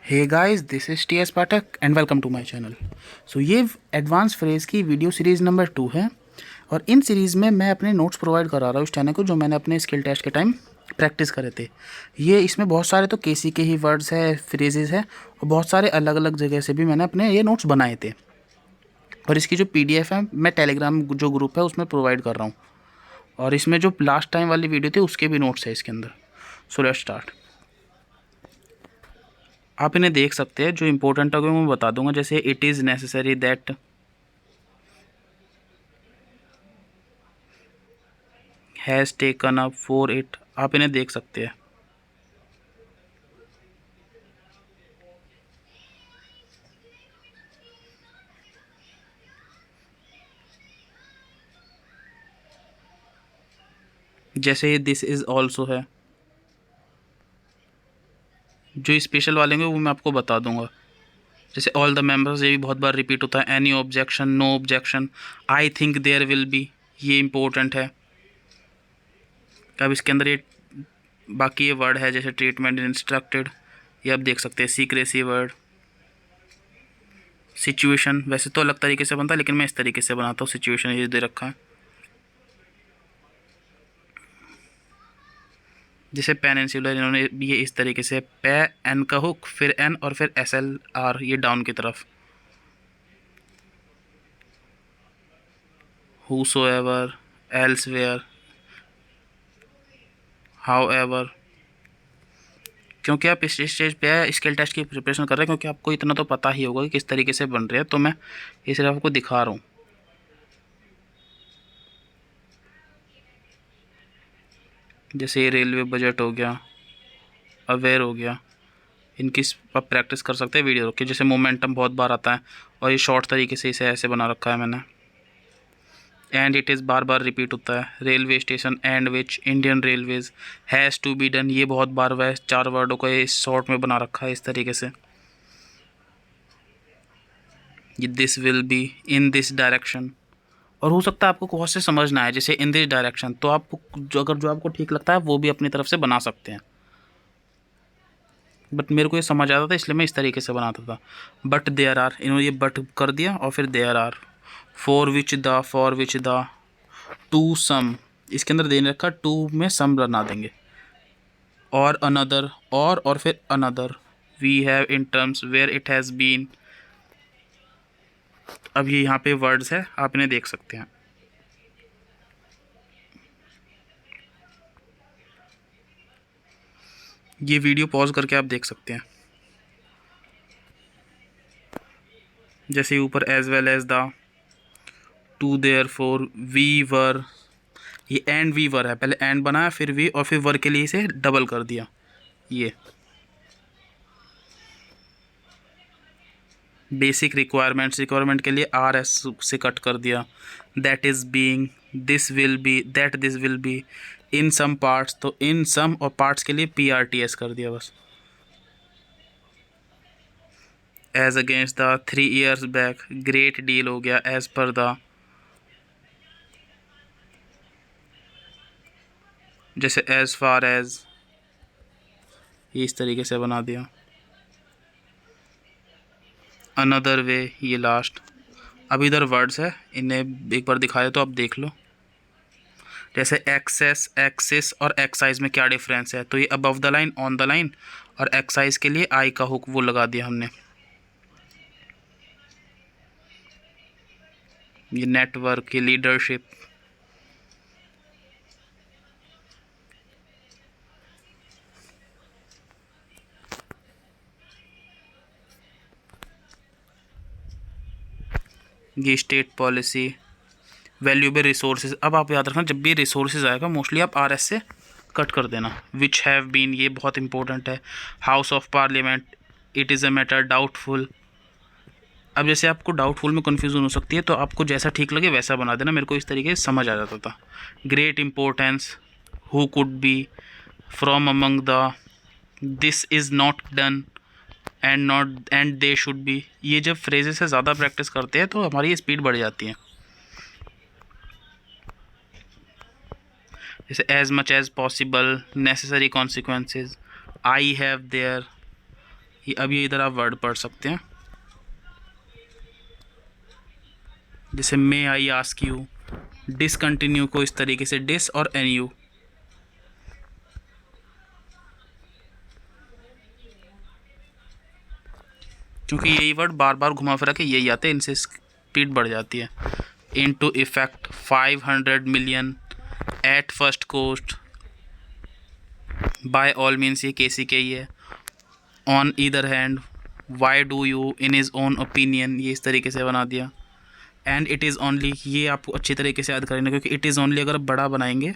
Hey guys, this is T S Pathak and welcome to my channel. So ये advance phrase की video series number 2 है और इन series में मैं अपने नोट्स प्रोवाइड करा रहा हूँ इस चैनल को, जो मैंने अपने स्किल टेस्ट के टाइम प्रैक्टिस करे थे। ये इसमें बहुत सारे तो केसी के ही वर्ड्स है, फ्रेजेस है और बहुत सारे अलग अलग जगह से भी मैंने अपने ये नोट्स बनाए थे। और इसकी जो PDF है मैं टेलीग्राम जो ग्रुप है उसमें प्रोवाइड कर रहा हूँ। और इसमें जो लास्ट टाइम वाली वीडियो थी उसके भी नोट्स है इसके अंदर। So let's start. आप इन्हें देख सकते हैं, जो इंपॉर्टेंट है मैं बता दूंगा। जैसे it is necessary that, has taken up for it, आप इन्हें देख सकते हैं। जैसे दिस इज़ ऑल्सो है। जो स्पेशल वाले होंगे वो मैं आपको बता दूंगा। जैसे ऑल द मेंबर्स, ये भी बहुत बार रिपीट होता है। Any objection, no objection, I think there will be, ये इंपॉर्टेंट है। अब इसके अंदर ये बाकी ये वर्ड है, जैसे ट्रीटमेंट, इंस्ट्रक्टेड, ये आप देख सकते हैं। सीक्रेसी वर्ड, सिचुएशन वैसे तो अलग तरीके से बनता है लेकिन मैं इस तरीके से बनाता हूँ। सिचुएशन ये दे रखा है। जैसे पेनिनसुलर, इन्होंने ये इस तरीके से पे एन का हुक, फिर एन और फिर SLR, ये डाउन की तरफ। whosoever, elsewhere, however। क्योंकि आप इस स्टेज पे स्किल टेस्ट की प्रिपरेशन कर रहे हैं, क्योंकि आपको इतना तो पता ही होगा कि किस तरीके से बन रहे हैं, तो मैं ये सिर्फ आपको दिखा रहा हूँ। जैसे ये रेलवे बजट हो गया, अवेयर हो गया, इनकी आप प्रैक्टिस कर सकते हैं वीडियो रोक के। जैसे मोमेंटम बहुत बार आता है और ये शॉर्ट तरीके से इसे ऐसे बना रखा है मैंने। एंड इट इज़ बार बार रिपीट होता है। Railway station and which Indian railways has to be done, ये बहुत बार वह 4 वर्डों को इस शॉर्ट में बना रखा है इस तरीके से। ये this will be, in this direction, और हो सकता है आपको बहुत से समझ ना आए। जैसे इन दिस डायरेक्शन, तो आपको जो आपको ठीक लगता है वो भी अपनी तरफ से बना सकते हैं। बट मेरे को ये समझ आता था इसलिए मैं इस तरीके से बनाता था। बट देयर आर, इन्होंने ये बट कर दिया और फिर there are. For which the, to some, इसके अंदर देने रखा टू में सम बना देंगे। और अनदर, और फिर another. We have in terms, where it has been. अब ये यहाँ पे वर्ड्स है, आप इन्हें देख सकते हैं। ये वीडियो पॉज करके आप देख सकते हैं। जैसे ऊपर as well as the, to there for, we were, ये एंड वी वर है। पहले एंड बनाया फिर वी और फिर वर के लिए इसे डबल कर दिया। ये बेसिक रिक्वायरमेंट के लिए RS से कट कर दिया। That is being, this will be, that this will be, in some parts, तो इन सम और पार्ट्स के लिए PRTS कर दिया बस। As against the, 3 years back, great deal हो गया। एज पर द, जैसे एज फार एज, ये इस तरीके से बना दिया। अनदर वे, ये लास्ट। अब इधर वर्ड्स है, इन्हें एक बार दिखाए तो आप देख लो। जैसे एक्सेस, एक्सिस और एक्साइज में क्या डिफरेंस है, तो ये above the line, on the line, और एक्साइज के लिए आई का हुक वो लगा दिया हमने। ये नेटवर्क, ये लीडरशिप। ये स्टेट पॉलिसी, वैल्यूएबल रिसोर्सेज। अब आप याद रखना, जब भी रिसोर्सेज आएगा मोस्टली आप RS से कट कर देना। विच हैव बीन, ये बहुत इंपॉर्टेंट है। House of parliament, it is a matter doubtful. अब जैसे आपको डाउटफुल में कन्फ्यूजन हो सकती है, तो आपको जैसा ठीक लगे वैसा बना देना। मेरे को इस तरीके से समझ आ जाता था। Great importance, who could be, from among the, this is not done, and not, and they should be. ये जब फ्रेजेस से ज़्यादा प्रैक्टिस करते हैं तो हमारी स्पीड बढ़ जाती है। जैसे as much as possible, necessary consequences, I have there, अब ये इधर आप वर्ड पढ़ सकते हैं, जैसे may I ask you, discontinue को इस तरीके से डिस और एन यू। क्योंकि यही वर्ड बार बार घुमा फिरा के यही आते हैं, इनसे स्पीड बढ़ जाती है। Into effect 500 million at first cost, by all means ये केसी के ही है। On either hand, why do you, in is own opinion, ये इस तरीके से बना दिया। एंड इट इज़ ओनली, ये आपको अच्छी तरीके से याद करना, क्योंकि इट इज़ ओनली अगर बड़ा बनाएंगे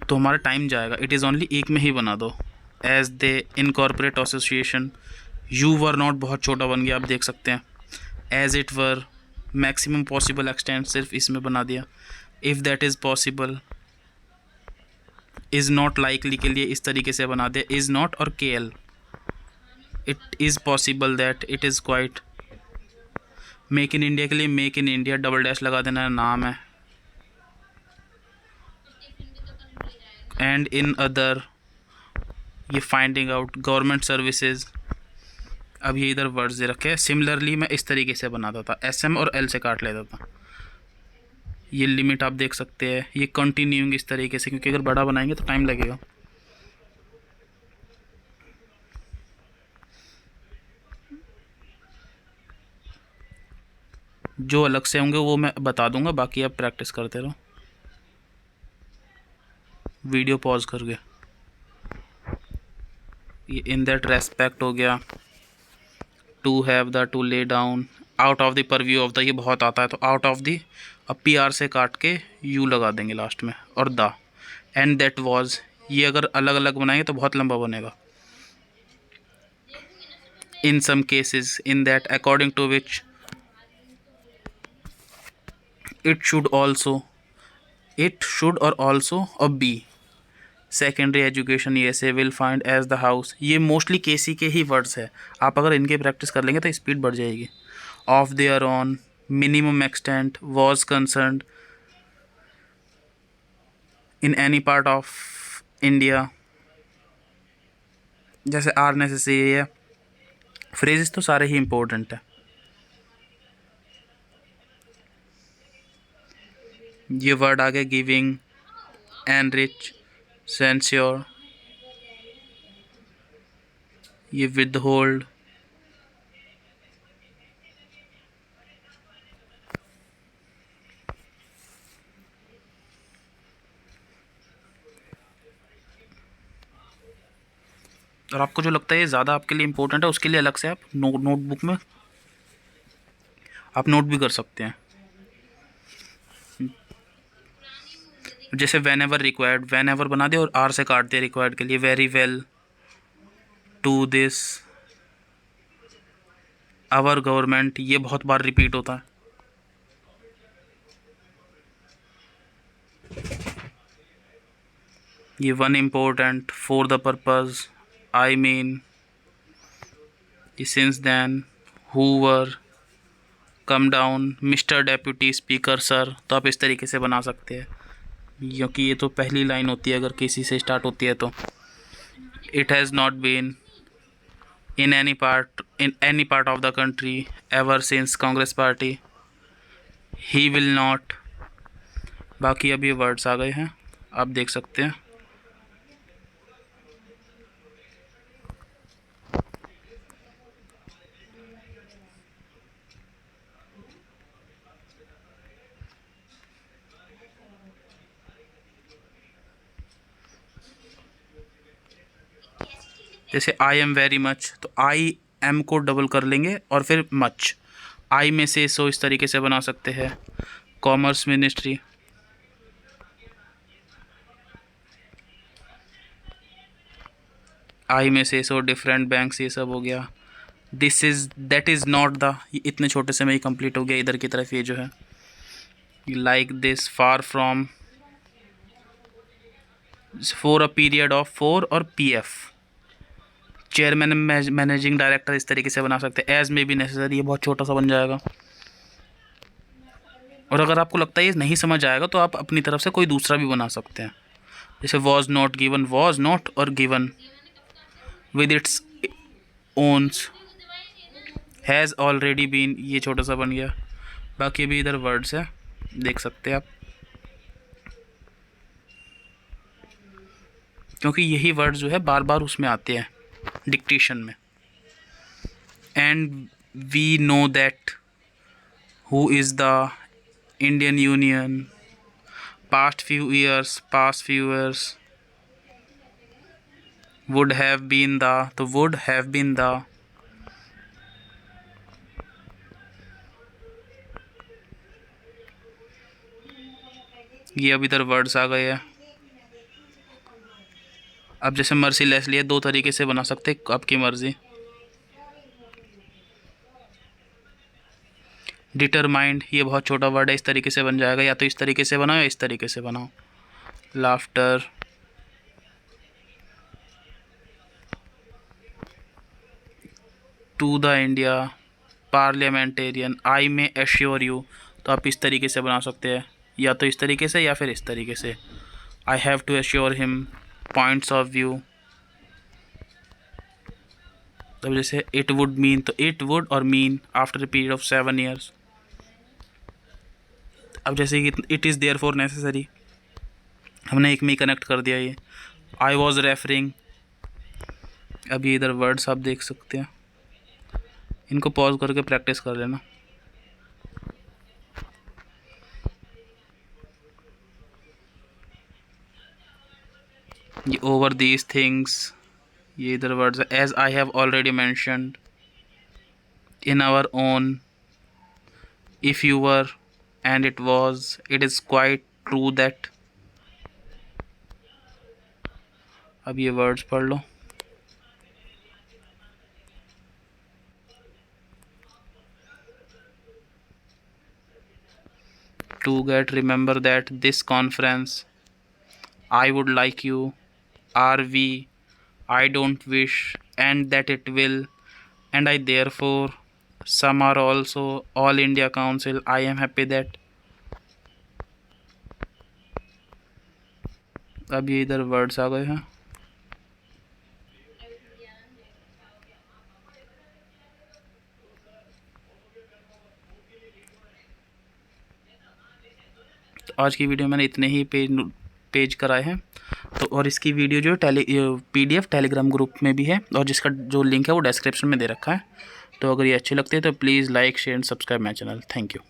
तो हमारा टाइम जाएगा। इट इज़ ओनली एक में ही बना दो। As they incorporate association, you were not बहुत छोटा बन गया, आप देख सकते हैं। As it were, maximum possible extent सिर्फ इसमें बना दिया। If that is possible, is not likely के लिए इस तरीके से बना दिया, इज़ नॉट और के L. It is possible that, it is quite. Make in India के लिए make in India double dash लगा देना है, नाम है। एंड इन अदर, ये फाइंडिंग आउट, गवर्नमेंट सर्विसेज। अब ये इधर वर्ड्स दे रखे हैं। सिमिलरली मैं इस तरीके से बनाता था, एस एम और एल से काट लेता था। ये लिमिट आप देख सकते हैं, ये कंटिन्यूइंग इस तरीके से, क्योंकि अगर बड़ा बनाएंगे तो टाइम लगेगा। जो अलग से होंगे वो मैं बता दूंगा, बाकी आप प्रैक्टिस करते रहो वीडियो पॉज करके। ये इन दैट रेस्पेक्ट हो गया। To have the, to lay down, out of the purview of the, ये बहुत आता है तो आउट ऑफ द, अब पी आर से काट के यू लगा देंगे लास्ट में, और द। एंड दैट वाज, ये अगर अलग अलग बनाएंगे तो बहुत लंबा बनेगा। In some cases, in that, according to which, it should also, it should और ऑल्सो और बी। सेकेंडरी एजुकेशन ये से, will find as the house, ये मोस्टली केसी के ही वर्ड्स है। आप अगर इनके प्रैक्टिस कर लेंगे तो स्पीड बढ़ जाएगी। Of their on, minimum extent, was concerned, in any part of India, जैसे आर नेसेसरी है। फ्रेजेस तो सारे ही इंपॉर्टेंट है। ये वर्ड आ गए, गिविंग, एनरिच, सेंश्योर, ये विद होल्ड, और आपको जो लगता है ये ज़्यादा आपके लिए इंपॉर्टेंट है उसके लिए अलग से आप नोटबुक में आप नोट भी कर सकते हैं। जैसे when ever required, when ever बना दिया और आर से काट दिया रिक्वायर्ड के लिए। Very well, to this, our government, ये बहुत बार रिपीट होता है। ये one important, for the purpose, I mean, since then, whoever, come down, mister deputy speaker sir, तो आप इस तरीके से बना सकते हैं, क्योंकि ये तो पहली लाइन होती है अगर किसी से स्टार्ट होती है तो। It has not been in any part of the country ever since Congress party, he will not. बाकी अब ये वर्ड्स आ गए हैं, आप देख सकते हैं। जैसे आई एम वेरी मच, तो आई एम को डबल कर लेंगे और फिर मच। आई में से सो इस तरीके से बना सकते हैं। कॉमर्स मिनिस्ट्री, आई में से सो, डिफरेंट बैंक्स, ये सब हो गया। This is, that is not the, ये इतने छोटे से में ही कंप्लीट हो गया। इधर की तरफ ये जो है, like this, far from, for a period of, for और P F, chairman managing director, इस तरीके से बना सकते हैं। एज में भी नेसेसरी, ये बहुत छोटा सा बन जाएगा। और अगर आपको लगता है ये नहीं समझ आएगा तो आप अपनी तरफ से कोई दूसरा भी बना सकते हैं, जैसे was not given, was not और given with its owns, has already been, ये छोटा सा बन गया। बाकी भी इधर वर्ड्स है, देख सकते हैं आप, क्योंकि यही वर्ड जो है बार बार उसमें आते हैं डिक्टेशन में। And we know that who is the Indian union, past few years, would have been the, तो would have been the, ये अब इधर वर्ड्स आ गए हैं। अब जैसे मर्सीलेसली है, दो तरीके से बना सकते, आपकी मर्जी। डिटरमाइंड, ये बहुत छोटा वर्ड है, इस तरीके से बन जाएगा, या तो इस तरीके से बनाओ या इस तरीके से बनाओ। Laughter, to the India, parliamentarian, I में एश्योर यू, तो आप इस तरीके से बना सकते हैं, या तो इस तरीके से या फिर इस तरीके से। I have to assure him, points of view. तब जैसे इट वुड मीन, तो इट वुड और mean after a period of 7 years। अब जैसे it is there for necessary, हमने एक में ही कनेक्ट कर दिया ये। आई वॉज रेफरिंग, अब ये इधर वर्ड्स आप देख सकते हैं, इनको पॉज करके प्रैक्टिस कर लेना। ये ओवर दीज थिंग्स, ये इधर words, as I have already mentioned, in our own, if you were, and it was, it is quite true that. अब ये वर्ड्स पढ़ लो। To get, remember that, this conference, I would like you, are we, I don't wish, and that it will, and I therefore, some are also, all India Council, I am happy that। अब ये इधर words आ गए हैं। तो आज की video मैंने इतने ही पेज कराए हैं। तो और इसकी वीडियो जो PDF टेलीग्राम ग्रुप में भी है, और जिसका जो लिंक है वो डिस्क्रिप्शन में दे रखा है। तो अगर ये अच्छे लगते हैं तो please like, share and subscribe my channel. Thank you.